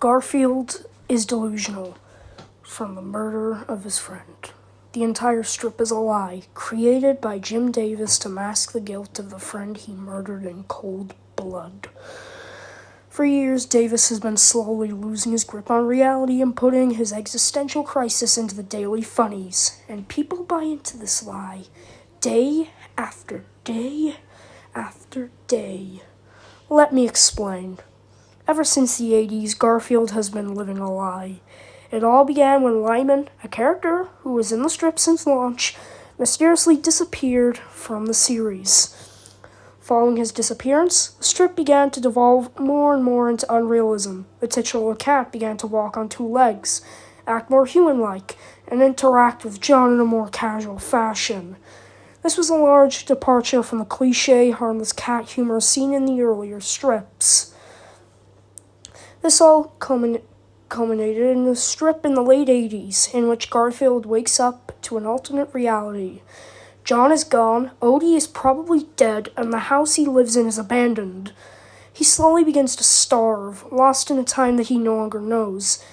Garfield is delusional from the murder of his friend. The entire strip is a lie, created by Jim Davis to mask the guilt of the friend he murdered in cold blood. For years, Davis has been slowly losing his grip on reality and putting his existential crisis into the daily funnies. And people buy into this lie, day after day after day. Let me explain. Ever since the 80s, Garfield has been living a lie. It all began when Lyman, a character who was in the strip since launch, mysteriously disappeared from the series. Following his disappearance, the strip began to devolve more and more into unrealism. The titular cat began to walk on two legs, act more human-like, and interact with John in a more casual fashion. This was a large departure from the cliché, harmless cat humor seen in the earlier strips. This all culminated in a strip in the late 80s, in which Garfield wakes up to an alternate reality. John is gone, Odie is probably dead, and the house he lives in is abandoned. He slowly begins to starve, lost in a time that he no longer knows.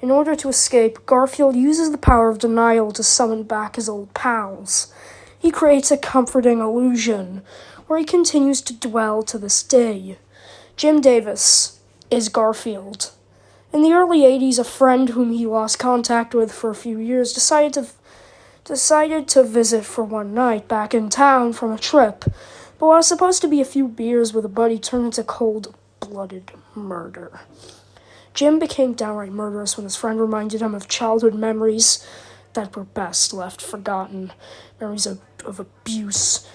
In order to escape, Garfield uses the power of denial to summon back his old pals. He creates a comforting illusion, where he continues to dwell to this day. Jim Davis is Garfield. In the early 80s, a friend whom he lost contact with for a few years decided to visit for one night back in town from a trip, but what was supposed to be a few beers with a buddy turned into cold-blooded murder. Jim became downright murderous when his friend reminded him of childhood memories that were best left forgotten, memories of abuse,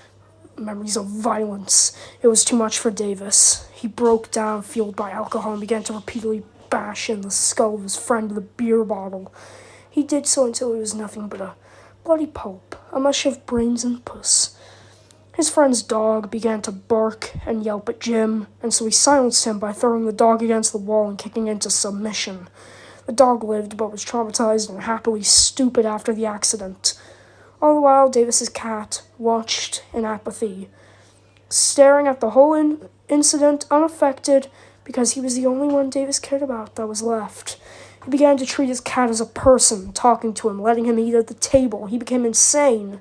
memories of violence. It was too much for Davis. He broke down, fueled by alcohol, and began to repeatedly bash in the skull of his friend with a beer bottle. He did so until he was nothing but a bloody pulp, a mush of brains and puss. His friend's dog began to bark and yelp at Jim, and so he silenced him by throwing the dog against the wall and kicking it into submission. The dog lived, but was traumatized and happily stupid after the accident. All the while, Davis's cat watched in apathy, staring at the whole incident unaffected because he was the only one Davis cared about that was left. He began to treat his cat as a person, talking to him, letting him eat at the table. He became insane.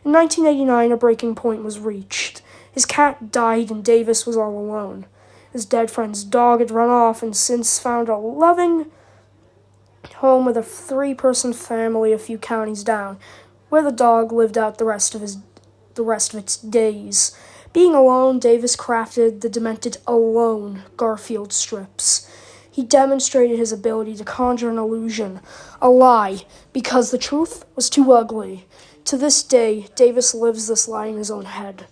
In 1989, a breaking point was reached. His cat died and Davis was all alone. His dead friend's dog had run off and since found a loving home with a 3-person family a few counties down, where the dog lived out the rest of its days. Being alone, Davis crafted the demented Alone Garfield strips. He demonstrated his ability to conjure an illusion, a lie, because the truth was too ugly. To this day, Davis lives this lie in his own head.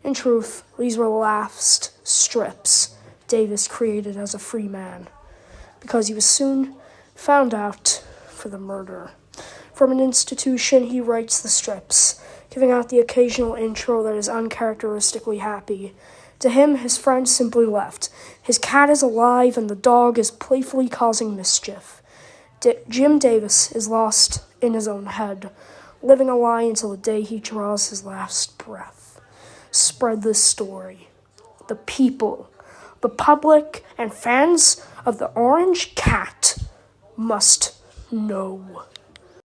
In truth, these were the last strips Davis created as a free man, because he was soon found out for the murder. From an institution, he writes the strips, giving out the occasional intro that is uncharacteristically happy. To him, his friend simply left. His cat is alive, and the dog is playfully causing mischief. Jim Davis is lost in his own head, living a lie until the day he draws his last breath. Spread this story. The people, the public, and fans of the Orange Cat must know.